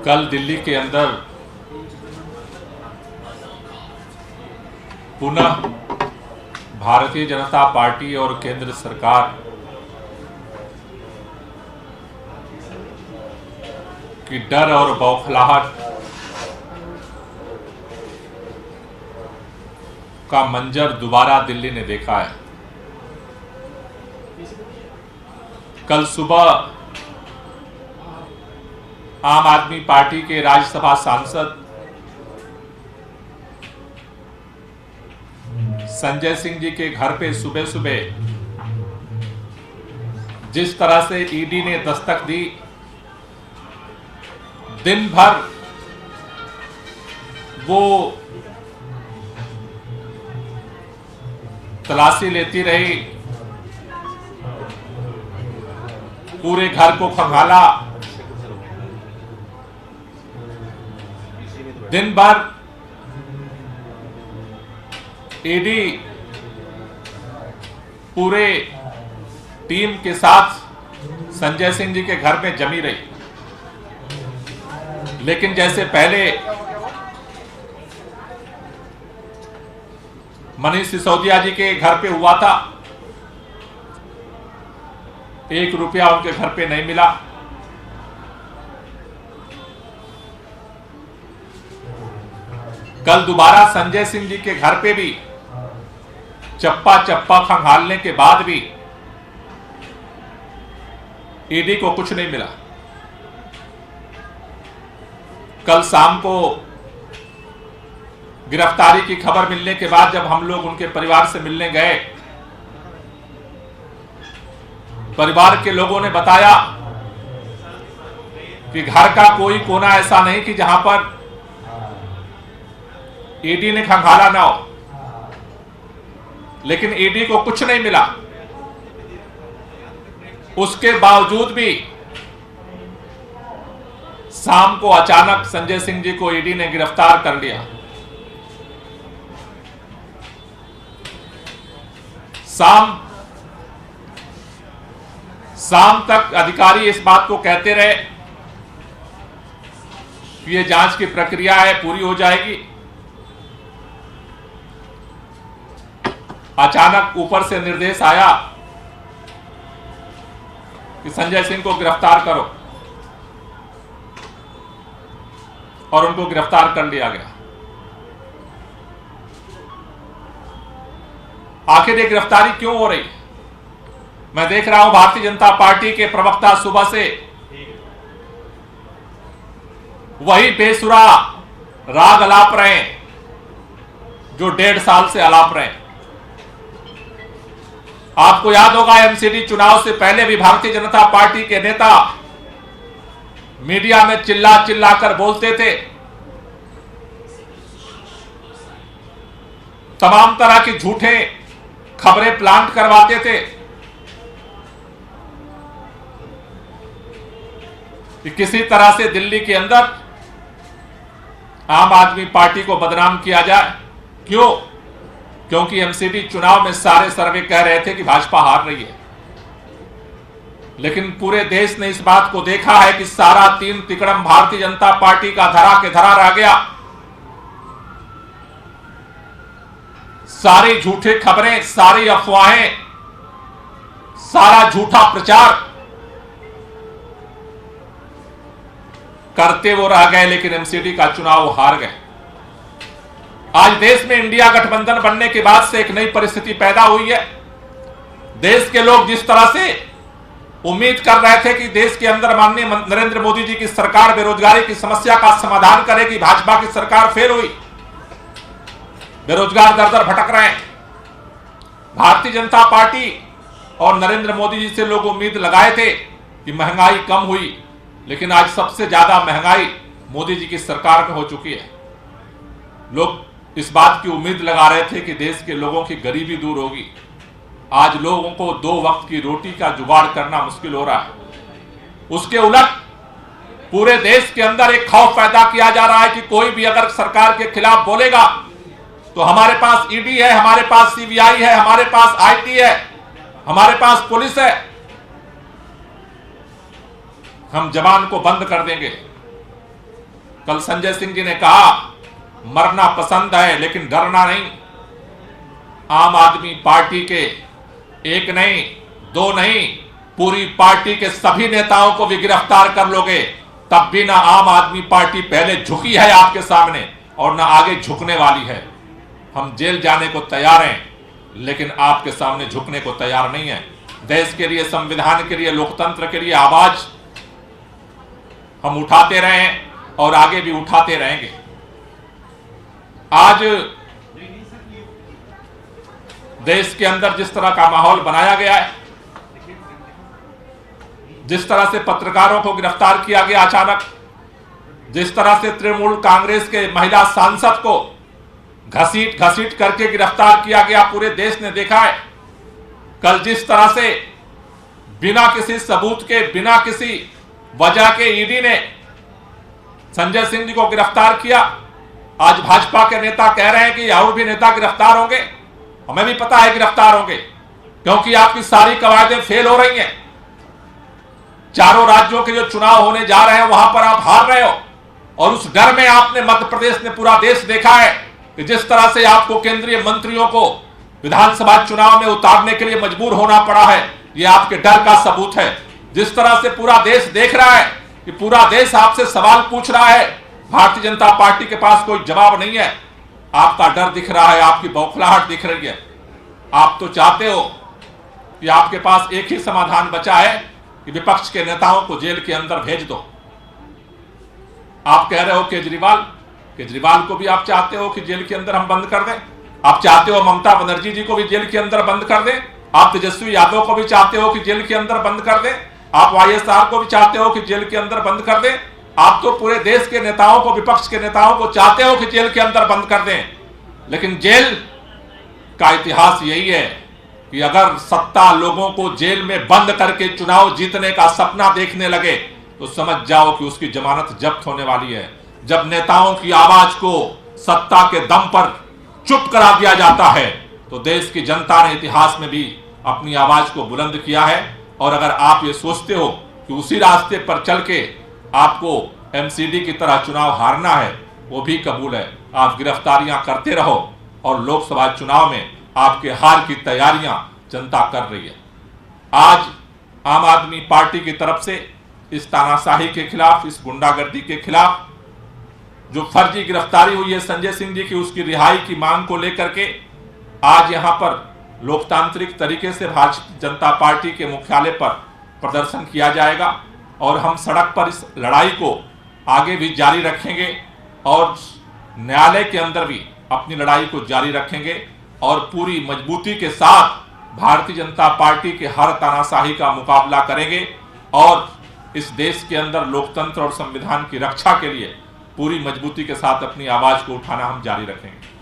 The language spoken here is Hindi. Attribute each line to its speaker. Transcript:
Speaker 1: कल दिल्ली के अंदर पुनः भारतीय जनता पार्टी और केंद्र सरकार की डर और बौखलाहट का मंजर दोबारा दिल्ली ने देखा है। कल सुबह आम आदमी पार्टी के राज्यसभा सांसद संजय सिंह जी के घर पे सुबह सुबह जिस तरह से ईडी ने दस्तक दी, दिन भर वो तलाशी लेती रही, पूरे घर को खंगाला, दिन भर ईडी पूरे टीम के साथ संजय सिंह जी के घर में जमी रही। लेकिन जैसे पहले मनीष सिसोदिया जी के घर पे हुआ था, 1 रुपया उनके घर पे नहीं मिला। कल दोबारा संजय सिंह जी के घर पे भी चप्पा चप्पा खंगालने के बाद भी ईडी को कुछ नहीं मिला। कल शाम को गिरफ्तारी की खबर मिलने के बाद जब हम लोग उनके परिवार से मिलने गए, परिवार के लोगों ने बताया कि घर का कोई कोना ऐसा नहीं कि जहां पर ईडी ने खंगाला ना हो, लेकिन ईडी को कुछ नहीं मिला। उसके बावजूद भी शाम को अचानक संजय सिंह जी को ईडी ने गिरफ्तार कर लिया। शाम तक अधिकारी इस बात को कहते रहे कि ये जांच की प्रक्रिया है, पूरी हो जाएगी। अचानक ऊपर से निर्देश आया कि संजय सिंह को गिरफ्तार करो, और उनको गिरफ्तार कर लिया गया। आखिर ये गिरफ्तारी क्यों हो रही? मैं देख रहा हूं भारतीय जनता पार्टी के प्रवक्ता सुबह से वही बेसुरा राग अलाप रहे हैं जो 1.5 साल से अलाप रहे हैं। आपको याद होगा एमसीडी चुनाव से पहले भी भारतीय जनता पार्टी के नेता मीडिया में चिल्ला चिल्ला कर बोलते थे, तमाम तरह की झूठे खबरें प्लांट करवाते थे कि किसी तरह से दिल्ली के अंदर आम आदमी पार्टी को बदनाम किया जाए। क्यों? क्योंकि एमसीडी चुनाव में सारे सर्वे कह रहे थे कि भाजपा हार रही है। लेकिन पूरे देश ने इस बात को देखा है कि सारा तीन तिकड़म भारतीय जनता पार्टी का धरा के धरा रह गया। सारी झूठी खबरें, सारी अफवाहें, सारा झूठा प्रचार करते वो रह गए, लेकिन एमसीडी का चुनाव हार गए। आज देश में इंडिया गठबंधन बनने के बाद से एक नई परिस्थिति पैदा हुई है। देश के लोग जिस तरह से उम्मीद कर रहे थे कि देश के अंदर माननीय नरेंद्र मोदी जी की सरकार बेरोजगारी की समस्या का समाधान करेगी, भाजपा की सरकार फेल हुई, बेरोजगार दर दर भटक रहे हैं। भारतीय जनता पार्टी और नरेंद्र मोदी जी से लोग उम्मीद लगाए थे कि महंगाई कम हुई, लेकिन आज सबसे ज्यादा महंगाई मोदी जी की सरकार में हो चुकी है। लोग इस बात की उम्मीद लगा रहे थे कि देश के लोगों की गरीबी दूर होगी। आज लोगों को 2 वक्त की रोटी का जुगाड़ करना मुश्किल हो रहा है। उसके उलट पूरे देश के अंदर एक खौफ पैदा किया जा रहा है कि कोई भी अगर सरकार के खिलाफ बोलेगा तो हमारे पास ईडी है, हमारे पास सीबीआई है, हमारे पास आईटी है, हमारे पास पुलिस है, हम जवान को बंद कर देंगे। कल संजय सिंह जी ने कहा मरना पसंद है लेकिन डरना नहीं। आम आदमी पार्टी के एक नहीं, दो नहीं, पूरी पार्टी के सभी नेताओं को भी गिरफ्तार कर लोगे तब भी ना आम आदमी पार्टी पहले झुकी है आपके सामने और ना आगे झुकने वाली है। हम जेल जाने को तैयार हैं लेकिन आपके सामने झुकने को तैयार नहीं है। देश के लिए, संविधान के लिए, लोकतंत्र के लिए आवाज हम उठाते रहे हैं और आगे भी उठाते रहेंगे। आज देश के अंदर जिस तरह का माहौल बनाया गया है, जिस तरह से पत्रकारों को गिरफ्तार किया गया अचानक, जिस तरह से तृणमूल कांग्रेस के महिला सांसद को घसीट घसीट करके गिरफ्तार किया गया, पूरे देश ने देखा है। कल जिस तरह से बिना किसी सबूत के, बिना किसी वजह के ईडी ने संजय सिंह जी को गिरफ्तार किया, आज भाजपा के नेता कह रहे हैं कि और भी नेता गिरफ्तार होंगे। हमें भी पता है गिरफ्तार होंगे क्योंकि आपकी सारी कवायदें फेल हो रही हैं। चारों राज्यों के जो चुनाव होने जा रहे हैं वहां पर आप हार रहे हो और उस डर में आपने, मध्य प्रदेश ने, पूरा देश देखा है कि जिस तरह से आपको केंद्रीय मंत्रियों को विधानसभा चुनाव में उतारने के लिए मजबूर होना पड़ा है, यह आपके डर का सबूत है। जिस तरह से पूरा देश देख रहा है कि पूरा देश आपसे सवाल पूछ रहा है, भारतीय जनता पार्टी के पास कोई जवाब नहीं है, आपका डर दिख रहा है, आपकी बौखलाहट दिख रही है। आप तो चाहते हो कि आपके पास एक ही समाधान बचा है कि विपक्ष के नेताओं को जेल के अंदर भेज दो। आप कह रहे हो केजरीवाल को भी आप चाहते हो कि जेल के अंदर हम बंद कर दें। आप चाहते हो ममता बनर्जी जी को भी जेल के अंदर बंद कर दें। आप तेजस्वी यादव को भी चाहते हो कि जेल के अंदर बंद कर दें। आप वाईएसआर को भी चाहते हो कि जेल के अंदर बंद कर दें। आप तो पूरे देश के नेताओं को, विपक्ष के नेताओं को चाहते हो कि जेल के अंदर बंद कर दें। लेकिन जेल का इतिहास यही है कि अगर सत्ता लोगों को जेल में बंद करके चुनाव जीतने का सपना देखने लगे तो समझ जाओ कि उसकी जमानत जब्त होने वाली है। जब नेताओं की आवाज को सत्ता के दम पर चुप करा दिया जाता है तो देश की जनता ने इतिहास में भी अपनी आवाज को बुलंद किया है। और अगर आप ये सोचते हो कि उसी रास्ते पर चल के आपको एमसीडी की तरह चुनाव हारना है, वो भी कबूल है। आप गिरफ्तारियां करते रहो और लोकसभा चुनाव में आपके हार की तैयारियां जनता कर रही है। आज आम आदमी पार्टी की तरफ से इस तानाशाही के खिलाफ, इस गुंडागर्दी के खिलाफ जो फर्जी गिरफ्तारी हुई है संजय सिंह जी की, उसकी रिहाई की मांग को लेकर के आज यहां पर लोकतांत्रिक तरीके से भारतीय जनता पार्टी के मुख्यालय पर प्रदर्शन किया जाएगा और हम सड़क पर इस लड़ाई को आगे भी जारी रखेंगे और न्यायालय के अंदर भी अपनी लड़ाई को जारी रखेंगे और पूरी मजबूती के साथ भारतीय जनता पार्टी के हर तानाशाही का मुकाबला करेंगे और इस देश के अंदर लोकतंत्र और संविधान की रक्षा के लिए पूरी मजबूती के साथ अपनी आवाज को उठाना हम जारी रखेंगे।